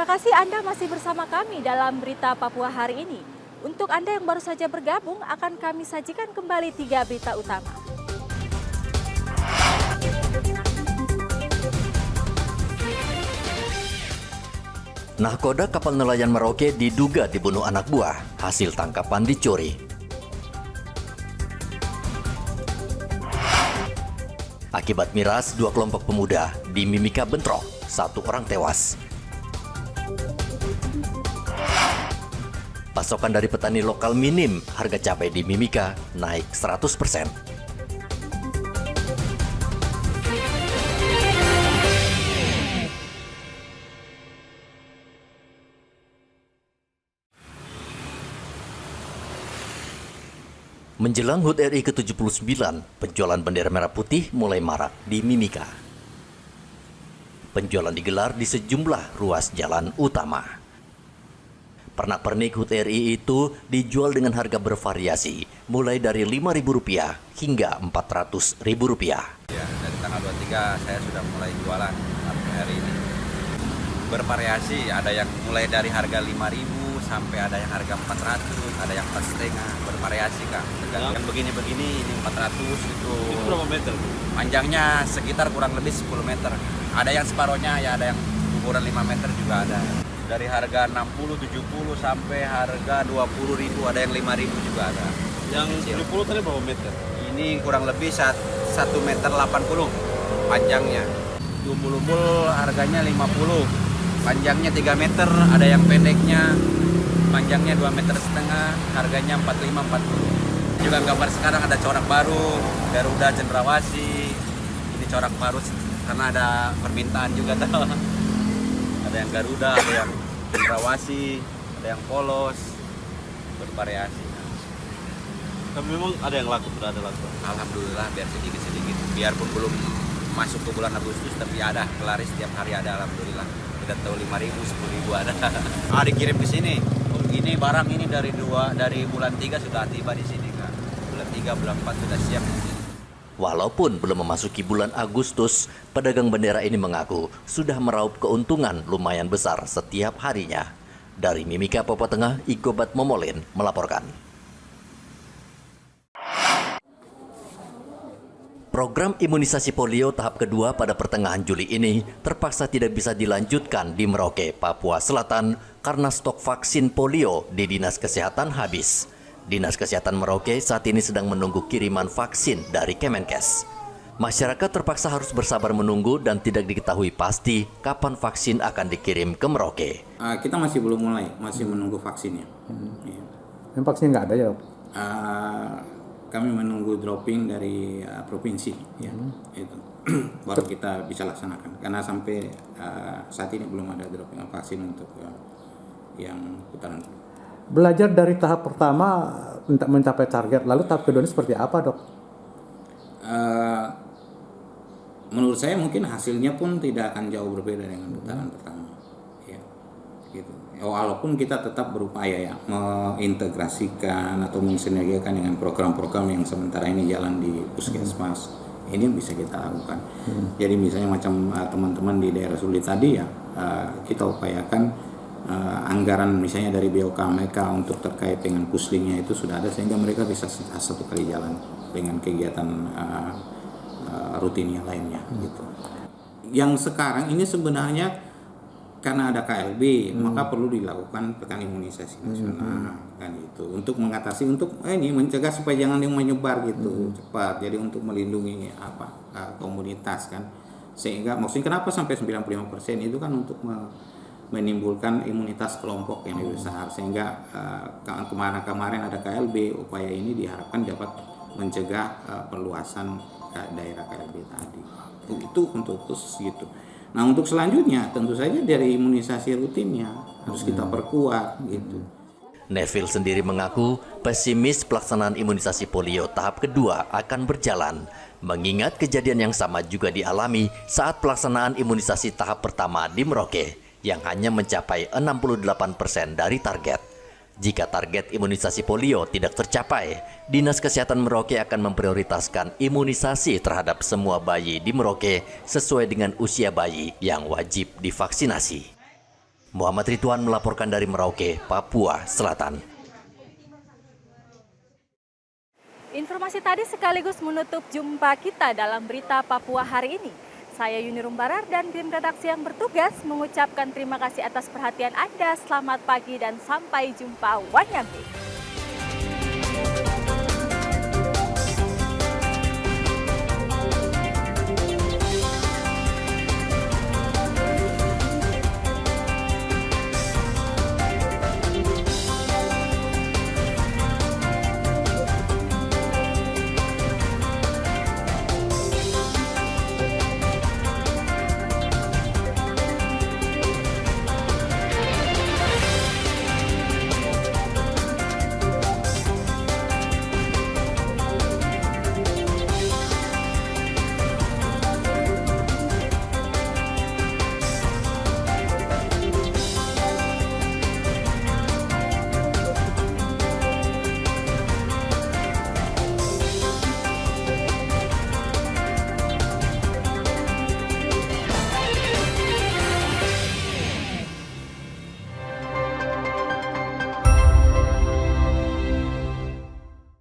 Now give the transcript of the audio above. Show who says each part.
Speaker 1: kasih Anda masih bersama kami dalam Berita Papua hari ini. Untuk Anda yang baru saja bergabung, akan kami sajikan kembali 3 berita utama.
Speaker 2: Nahkoda kapal nelayan Merauke diduga dibunuh anak buah, hasil tangkapan dicuri. Akibat miras, 2 kelompok pemuda di Mimika bentrok, 1 orang tewas. Pasokan dari petani lokal minim, harga cabai di Mimika naik 100%. Menjelang HUT RI ke-79, penjualan bendera merah putih mulai marak di Mimika. Penjualan digelar di sejumlah ruas jalan utama. Pernak-pernik HUT RI itu dijual dengan harga bervariasi, mulai dari Rp5.000 hingga Rp400.000.
Speaker 3: Ya, dari tanggal 23 saya sudah mulai jualan sampai hari ini. Bervariasi, ada yang mulai dari harga Rp5.000 sampai ada yang harga 400, ada yang 4,5, bervariasi Kak. Tergantung begini-begini, ini 400 itu.
Speaker 4: Itu berapa meter?
Speaker 3: Panjangnya sekitar kurang lebih 10 meter. Ada yang separohnya, ya ada yang ukuran 5 meter juga ada. Dari harga 60, 70 sampai harga 20.000, ada yang 5.000 juga ada.
Speaker 4: Yang 70 tadi berapa meter?
Speaker 3: Ini kurang lebih 1 meter 80 panjangnya. Umbul-umbul harganya 50, panjangnya 3 meter, ada yang pendeknya panjangnya 2,5 meter, harganya 45-40. Juga gambar sekarang ada corak baru, Garuda Cendrawasih. Ini corak baru karena ada permintaan juga tuh. Ada yang Garuda, ada yang Cendrawasih, ada yang polos, bervariasi.
Speaker 4: Tapi memang ada yang laku, sudah ada laku.
Speaker 3: Alhamdulillah, biar sedikit-sedikit. Biarpun belum masuk ke bulan Agustus, tapi ada kelaris setiap hari ada, alhamdulillah. Kita tahu 5.000, 10.000 ada. Dikirim ke sini. Ini barang ini dari bulan 3 sudah tiba di sini Kak. Bulan 3, bulan 4 sudah siap di sini.
Speaker 2: Walaupun belum memasuki bulan Agustus, pedagang bendera ini mengaku sudah meraup keuntungan lumayan besar setiap harinya. Dari Mimika, Papua Tengah, Ikobat Momolin melaporkan. Program imunisasi polio tahap kedua pada pertengahan Juli ini terpaksa tidak bisa dilanjutkan di Merauke, Papua Selatan karena stok vaksin polio di Dinas Kesehatan habis. Dinas Kesehatan Merauke saat ini sedang menunggu kiriman vaksin dari Kemenkes. Masyarakat terpaksa harus bersabar menunggu dan tidak diketahui pasti kapan vaksin akan dikirim ke Merauke.
Speaker 5: Kita masih belum mulai, masih menunggu vaksinnya. Ya.
Speaker 6: Yang vaksinnya nggak ada ya, Dok?
Speaker 5: Kami menunggu dropping dari provinsi, ya, itu baru kita bisa laksanakan. Karena sampai saat ini belum ada dropping vaksin untuk yang putaran.
Speaker 6: Belajar dari tahap pertama untuk mencapai target, lalu tahap kedua ini seperti apa, Dok?
Speaker 5: Menurut saya mungkin hasilnya pun tidak akan jauh berbeda dengan putaran pertama, ya, gitu. Walaupun kita tetap berupaya ya mengintegrasikan atau mensinergikan dengan program-program yang sementara ini jalan di puskesmas, ini bisa kita lakukan. Jadi misalnya macam teman-teman di daerah sulit tadi ya, kita upayakan anggaran misalnya dari BOK mereka untuk terkait dengan puslingnya itu sudah ada, sehingga mereka bisa satu kali jalan dengan kegiatan rutin yang lainnya gitu. Yang sekarang ini sebenarnya karena ada KLB, maka perlu dilakukan pekan imunisasi nasional kan itu untuk mengatasi, untuk ini mencegah supaya jangan yang menyebar gitu cepat. Jadi untuk melindungi komunitas kan, sehingga maksudnya kenapa sampai 95% itu kan untuk menimbulkan imunitas kelompok yang lebih besar, sehingga kemarin ada KLB, upaya ini diharapkan dapat mencegah perluasan daerah KLB tadi. Itu untuk khusus gitu. Nah, untuk selanjutnya tentu saja dari imunisasi rutinnya harus kita perkuat gitu.
Speaker 2: Neville sendiri mengaku pesimis pelaksanaan imunisasi polio tahap kedua akan berjalan, mengingat kejadian yang sama juga dialami saat pelaksanaan imunisasi tahap pertama di Merauke yang hanya mencapai 68% dari target. Jika target imunisasi polio tidak tercapai, Dinas Kesehatan Merauke akan memprioritaskan imunisasi terhadap semua bayi di Merauke sesuai dengan usia bayi yang wajib divaksinasi. Muhammad Ridwan melaporkan dari Merauke, Papua Selatan.
Speaker 1: Informasi tadi sekaligus menutup jumpa kita dalam berita Papua hari ini. Saya Yuni Rumbarar dan tim redaksi yang bertugas mengucapkan terima kasih atas perhatian Anda. Selamat pagi dan sampai jumpa. Wanyambe.